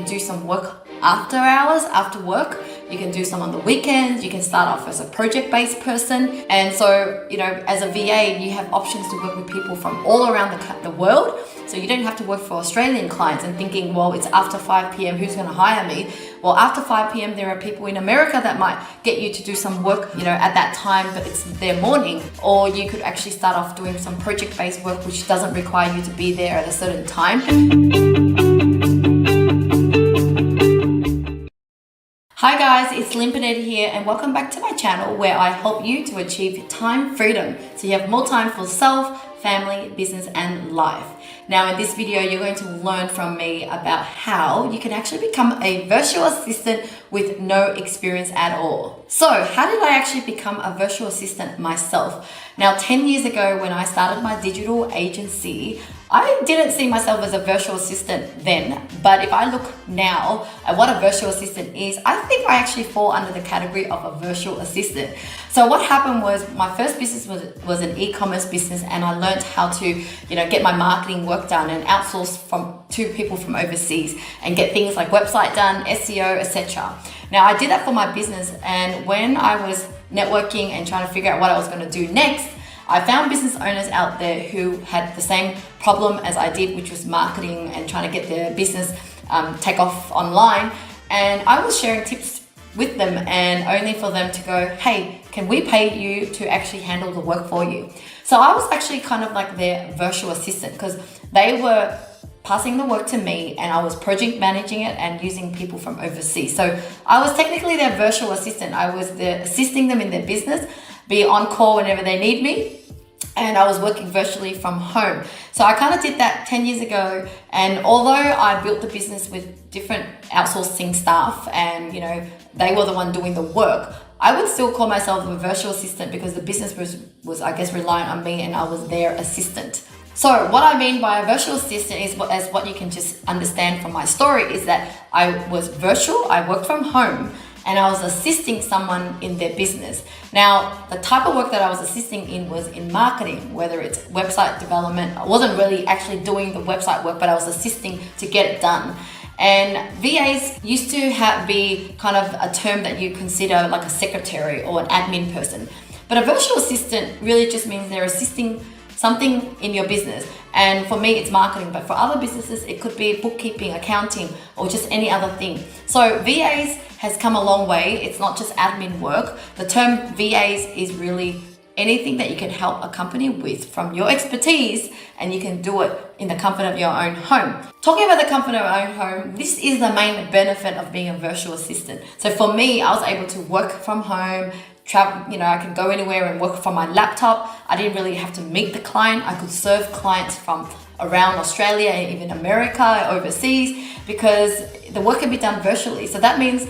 do some work after hours, after work. You can do some on the weekends. You can start off as a project-based person. And so, as a VA, you have options to work with people from all around the world. So you don't have to work for Australian clients and thinking, well, it's after 5 p.m., who's going to hire me? Well, after 5 p.m., there are people in America that might get you to do some work, at that time, but it's their morning. Or you could actually start off doing some project-based work, which doesn't require you to be there at a certain time. Hi guys, it's Snippet here and welcome back to my channel where I help you to achieve time freedom so you have more time for self, family, business and life. Now in this video you're going to learn from me about how you can actually become a virtual assistant with no experience at all. So how did I actually become a virtual assistant myself? Now 10 years ago when I started my digital agency, I didn't see myself as a virtual assistant then, but if I look now at what a virtual assistant is, I think I actually fall under the category of a virtual assistant. So what happened was my first business was an e-commerce business, and I learned how to, get my marketing work done and outsource to people from overseas and get things like website done, SEO, etc. Now I did that for my business, and when I was networking and trying to figure out what I was going to do next, I found business owners out there who had the same problem as I did, which was marketing and trying to get their business take off online. And I was sharing tips with them, and only for them to go, hey, can we pay you to actually handle the work for you? So I was actually kind of like their virtual assistant because they were passing the work to me and I was project managing it and using people from overseas. So I was technically their virtual assistant. I was assisting them in their business, be on call whenever they need me, and I was working virtually from home. So I kind of did that 10 years ago, and although I built the business with different outsourcing staff and they were the one doing the work, I would still call myself a virtual assistant because the business was I guess reliant on me and I was their assistant. So what I mean by a virtual assistant is as what you can just understand from my story is that I was virtual, I worked from home, and I was assisting someone in their business. Now, the type of work that I was assisting in was in marketing, whether it's website development. I wasn't really actually doing the website work, but I was assisting to get it done. And VAs used to be kind of a term that you consider like a secretary or an admin person. But a virtual assistant really just means they're assisting something in your business. And for me, it's marketing, but for other businesses, it could be bookkeeping, accounting, or just any other thing. So VAs has come a long way. It's not just admin work. The term VAs is really anything that you can help a company with from your expertise, and you can do it in the comfort of your own home. Talking about the comfort of your own home, this is the main benefit of being a virtual assistant. So for me, I was able to work from home, travel, I could go anywhere and work from my laptop. I didn't really have to meet the client. I could serve clients from around Australia and even America, overseas, because the work can be done virtually. So that means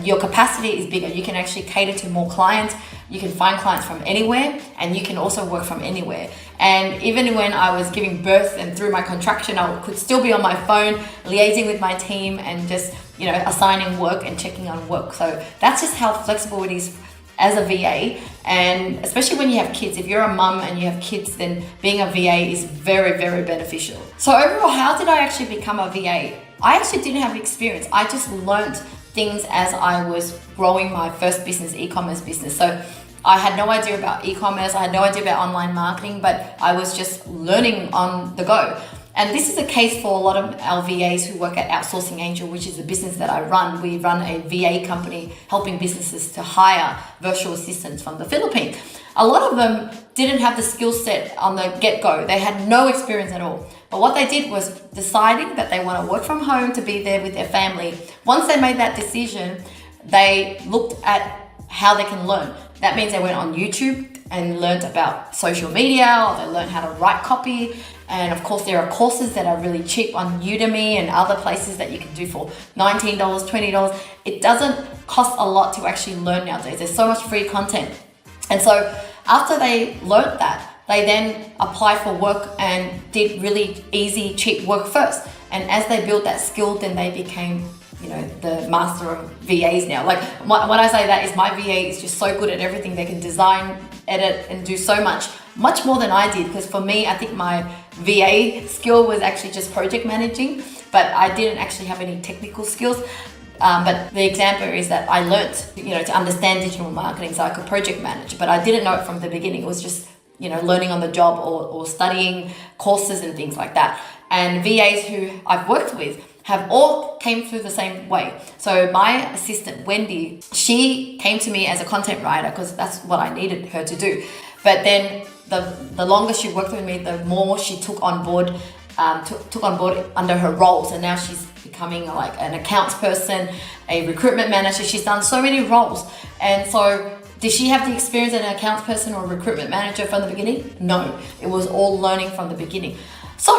your capacity is bigger. You can actually cater to more clients. You can find clients from anywhere, and you can also work from anywhere. And even when I was giving birth and through my contraction, I could still be on my phone, liaising with my team and just, assigning work and checking on work. So that's just how flexible it is as a VA, and especially when you have kids. If you're a mum and you have kids, then being a VA is very, very beneficial. So overall, how did I actually become a VA? I actually didn't have experience. I just learned things as I was growing my first business, e-commerce business. So I had no idea about e-commerce, I had no idea about online marketing, but I was just learning on the go. And this is a case for a lot of our VAs who work at Outsourcing Angel, which is a business that I run. We run a VA company helping businesses to hire virtual assistants from the Philippines. A lot of them didn't have the skill set on the get-go. They had no experience at all. But what they did was deciding that they want to work from home to be there with their family. Once they made that decision, they looked at how they can learn. That means they went on YouTube and learned about social media, or they learned how to write copy. And of course, there are courses that are really cheap on Udemy and other places that you can do for $19, $20. It doesn't cost a lot to actually learn nowadays. There's so much free content. And so after they learned that, they then applied for work and did really easy, cheap work first. And as they built that skill, then they became the master of VAs now. Like when I say that is my VA is just so good at everything. They can design, edit, and do so much more than I did. Because for me, I think my VA skill was actually just project managing, but I didn't actually have any technical skills. But the example is that I learnt, to understand digital marketing, so I could project manage, but I didn't know it from the beginning. It was just, learning on the job or studying courses and things like that. And VAs who I've worked with have all came through the same way. So my assistant, Wendy, she came to me as a content writer because that's what I needed her to do. But then the longer she worked with me, the more she took on board under her roles, and now she's becoming like an accounts person, a recruitment manager. She's done so many roles. And so did she have the experience as an accounts person or a recruitment manager from the beginning? No, it was all learning from the beginning. So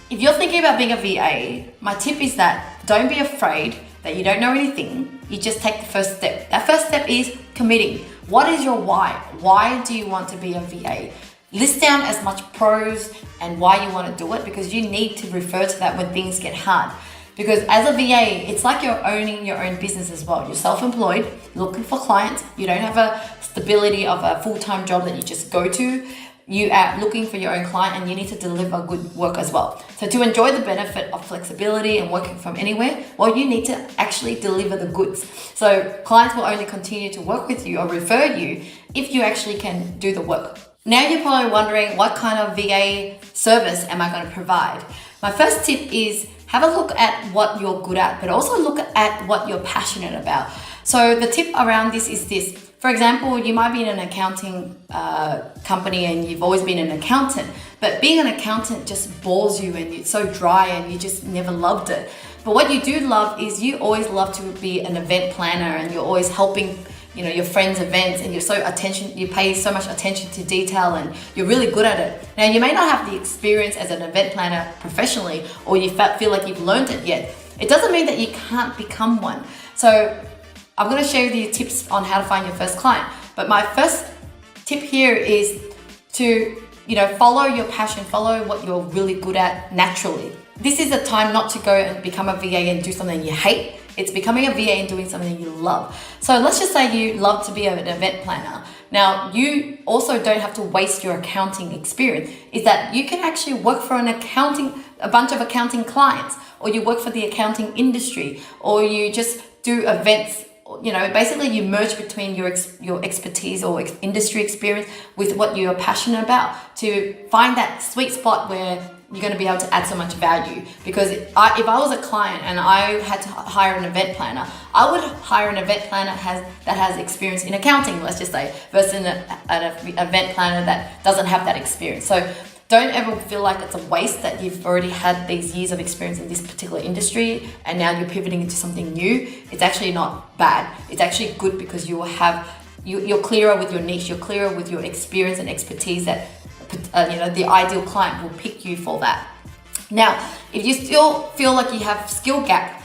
if you're thinking about being a VA, my tip is that don't be afraid that you don't know anything. You just take the first step. That first step is committing. What is your why? Why do you want to be a VA? List down as much pros and why you want to do it, because you need to refer to that when things get hard. Because as a VA, it's like you're owning your own business as well. You're self-employed, looking for clients. You don't have a stability of a full-time job that you just go to. You are looking for your own client, and you need to deliver good work as well. So to enjoy the benefit of flexibility and working from anywhere, well, you need to actually deliver the goods. So clients will only continue to work with you or refer you if you actually can do the work. Now you're probably wondering, what kind of VA service am I going to provide? My first tip is have a look at what you're good at, but also look at what you're passionate about. So the tip around this is this. For example, you might be in an accounting company and you've always been an accountant, but being an accountant just bores you and it's so dry and you just never loved it. But what you do love is you always love to be an event planner, and you're always helping your friends' events, and you pay so much attention to detail, and you're really good at it. Now, you may not have the experience as an event planner professionally, or you feel like you've learned it yet. It doesn't mean that you can't become one. So I'm going to share with you tips on how to find your first client. But my first tip here is to, follow your passion, follow what you're really good at naturally. This is a time not to go and become a VA and do something you hate. It's becoming a VA and doing something you love. So let's just say you love to be an event planner. Now, you also don't have to waste your accounting experience. Is that you can actually work for a bunch of accounting clients, or you work for the accounting industry, or you just do events. Basically you merge between your expertise or industry experience with what you're passionate about to find that sweet spot where you're going to be able to add so much value. Because if I was a client and I had to hire an event planner, I would hire an event planner that has experience in accounting, let's just say, versus an event planner that doesn't have that experience. So don't ever feel like it's a waste that you've already had these years of experience in this particular industry and now you're pivoting into something new. It's actually not bad. It's actually good, because you're clearer with your niche, you're clearer with your experience and expertise that the ideal client will pick you for that. Now, if you still feel like you have skill gap,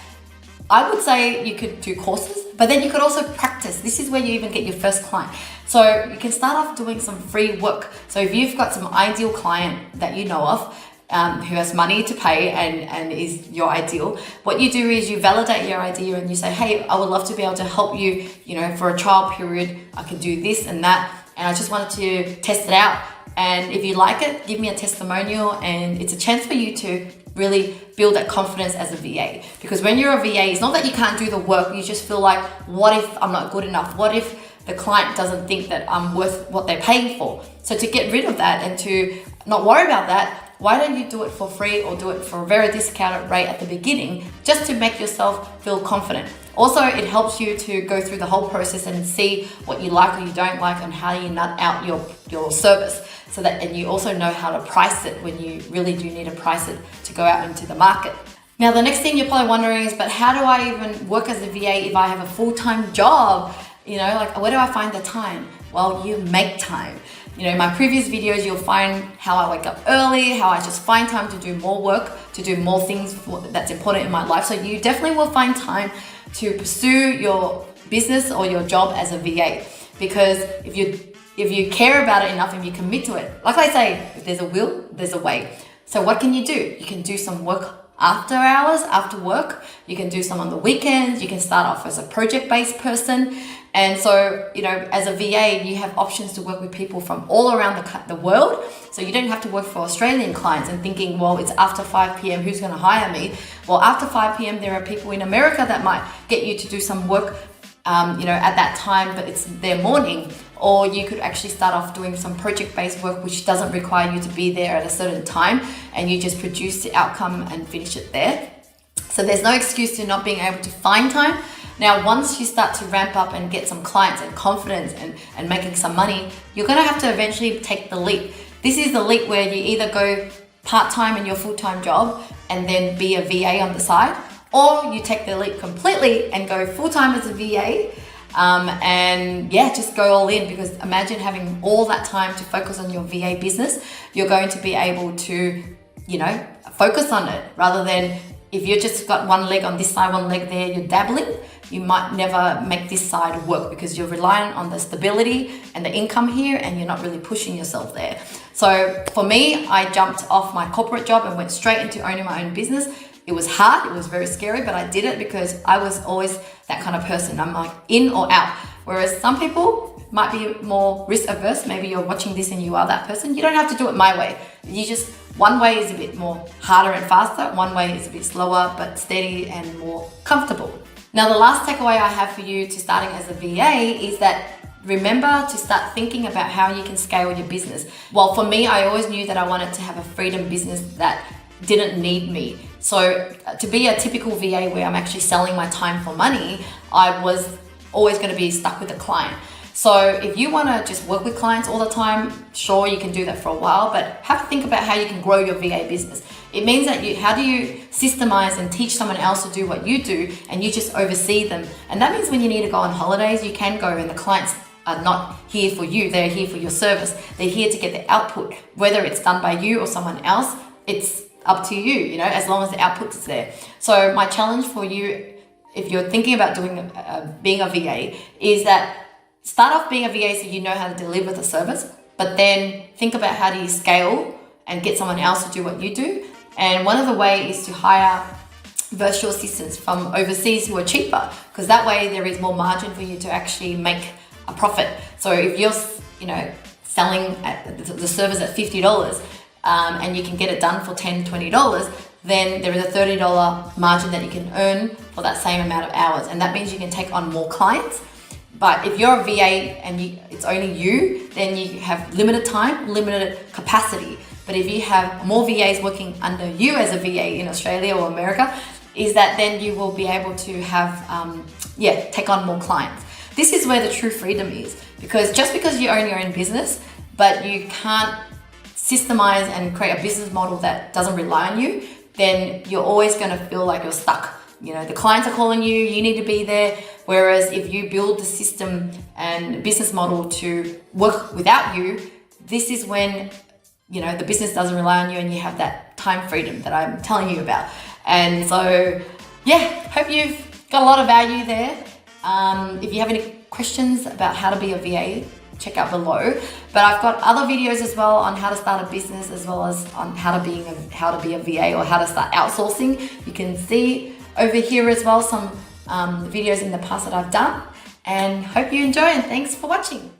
I would say you could do courses, but then you could also practice. This is where you even get your first client. So you can start off doing some free work. So if you've got some ideal client that you know of, who has money to pay and is your ideal, what you do is you validate your idea and you say, hey, I would love to be able to help you, for a trial period. I can do this and that, and I just wanted to test it out. And if you like it, give me a testimonial, and it's a chance for you to really build that confidence as a VA. Because when you're a VA, it's not that you can't do the work, you just feel like, what if I'm not good enough? What if the client doesn't think that I'm worth what they're paying for? So to get rid of that and to not worry about that, why don't you do it for free or do it for a very discounted rate at the beginning, just to make yourself feel confident. Also, it helps you to go through the whole process and see what you like or you don't like and how you nut out your service. And you also know how to price it when you really do need to price it to go out into the market. Now, the next thing you're probably wondering is, but how do I even work as a VA if I have a full-time job? Where do I find the time? Well, you make time. In my previous videos, you'll find how I wake up early, how I just find time to do more work, to do more things that's important in my life. So you definitely will find time to pursue your business or your job as a VA. Because if you care about it enough and you commit to it, like I say, if there's a will, there's a way. So what can you do? You can do some work after hours, after work. You can do some on the weekends. You can start off as a project-based person. And so, as a VA, you have options to work with people from all around the world. So you don't have to work for Australian clients and thinking, well, it's after 5 p.m., who's going to hire me? Well, after 5 p.m., there are people in America that might get you to do some work, at that time, but it's their morning. Or you could actually start off doing some project-based work, which doesn't require you to be there at a certain time, and you just produce the outcome and finish it there. So there's no excuse to not being able to find time. Now, once you start to ramp up and get some clients and confidence and making some money, you're going to have to eventually take the leap. This is the leap where you either go part-time in your full-time job and then be a VA on the side, or you take the leap completely and go full-time as a VA. Just go all in, because imagine having all that time to focus on your VA business. You're going to be able to, focus on it, rather than if you've just got one leg on this side, one leg there, you're dabbling. You might never make this side work because you're reliant on the stability and the income here, and you're not really pushing yourself there. So for me, I jumped off my corporate job and went straight into owning my own business. It was hard, it was very scary, but I did it because I was always that kind of person. I'm like in or out. Whereas some people might be more risk averse. Maybe you're watching this and you are that person. You don't have to do it my way. One way is a bit more harder and faster. One way is a bit slower, but steady and more comfortable. Now, the last takeaway I have for you to starting as a VA is that remember to start thinking about how you can scale your business. Well, for me, I always knew that I wanted to have a freedom business that didn't need me. So to be a typical VA where I'm actually selling my time for money, I was always going to be stuck with a client. So if you want to just work with clients all the time, sure, you can do that for a while, but have to think about how you can grow your VA business. It means that how do you systemize and teach someone else to do what you do, and you just oversee them. And that means when you need to go on holidays, you can go, and the clients are not here for you, they're here for your service. They're here to get the output, whether it's done by you or someone else, it's up to you, as long as the output is there. So my challenge for you, if you're thinking about being a VA, is that start off being a VA so you know how to deliver the service, but then think about how do you scale and get someone else to do what you do. And one of the ways is to hire virtual assistants from overseas who are cheaper, because that way there is more margin for you to actually make a profit. So if you're, selling the service at $50 and you can get it done for $10, $20, then there is a $30 margin that you can earn for that same amount of hours. And that means you can take on more clients. But if you're a VA and it's only you, then you have limited time, limited capacity. But if you have more VAs working under you as a VA in Australia or America, is that then you will be able to have, take on more clients. This is where the true freedom is, because just because you own your own business, but you can't systemize and create a business model that doesn't rely on you, then you're always going to feel like you're stuck. The clients are calling you, you need to be there. Whereas if you build the system and business model to work without you, this is when, the business doesn't rely on you and you have that time freedom that I'm telling you about. And so, hope you've got a lot of value there. If you have any questions about how to be a VA, check out below. But I've got other videos as well on how to start a business, as well as on how to be a VA or how to start outsourcing. You can see over here as well some videos in the past that I've done, and hope you enjoy, and thanks for watching.